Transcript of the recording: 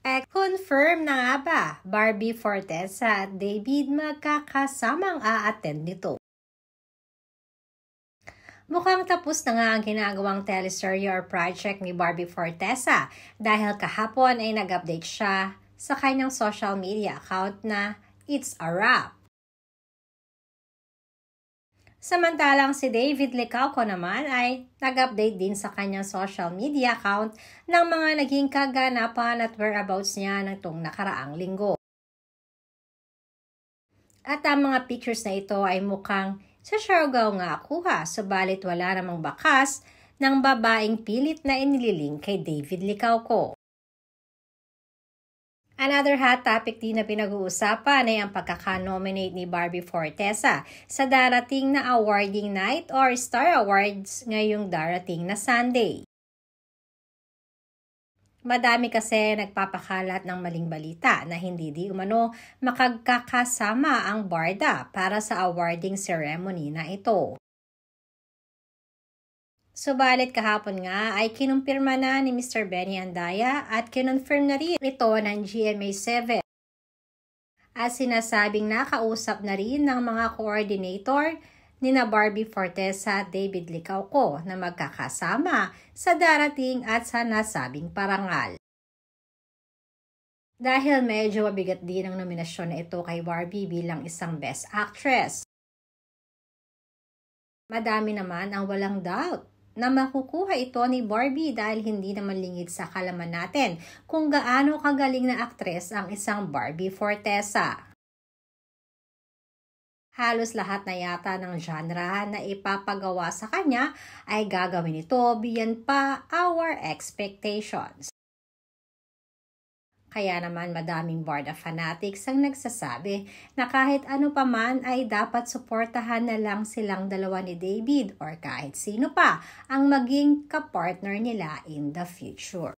Confirm na nga ba, Barbie Fortesa at David magkakasamang a-attend nito? Mukhang tapos na nga ang ginagawang teleserye or project ni Barbie Fortesa dahil kahapon ay nag-update siya sa kanyang social media account na it's a wrap. Samantalang si David Licauco naman ay nag-update din sa kanyang social media account ng mga naging kaganapan at whereabouts niya nitong nakaraang linggo. At ang mga pictures na ito ay mukhang sa Siargao nga kuha, subalit wala namang bakas ng babaeng pilit na inililing kay David Licauco. Another hot topic din na pinag-uusapan ay ang pagkaka-nominate ni Barbie Fortesa sa darating na awarding night or Star Awards ngayong darating na Sunday. Madami kasi nagpapakalat ng maling balita na hindi di umano makagkakasama ang barda para sa awarding ceremony na ito. Subalit kahapon nga ay kinumpirma na ni Mr. Benny Andaya at kinonfirm na rin ito ng GMA7. At sinasabing nakausap na rin ng mga coordinator ni na Barbie Fortesa at David Licauco na magkakasama sa darating at sa nasabing parangal. Dahil medyo mabigat din ang nominasyon na ito kay Barbie bilang isang Best Actress. Madami naman ang walang doubt na makukuha ito ni Barbie dahil hindi naman lingid sa kalaman natin kung gaano kagaling na aktres ang isang Barbie Fortesa. Halos lahat na yata ng genre na ipapagawa sa kanya ay gagawin ito beyond pa our expectations. Kaya naman madaming barda fanatics ang nagsasabi na kahit ano pa man ay dapat suportahan na lang silang dalawa ni David or kahit sino pa ang maging kapartner nila in the future.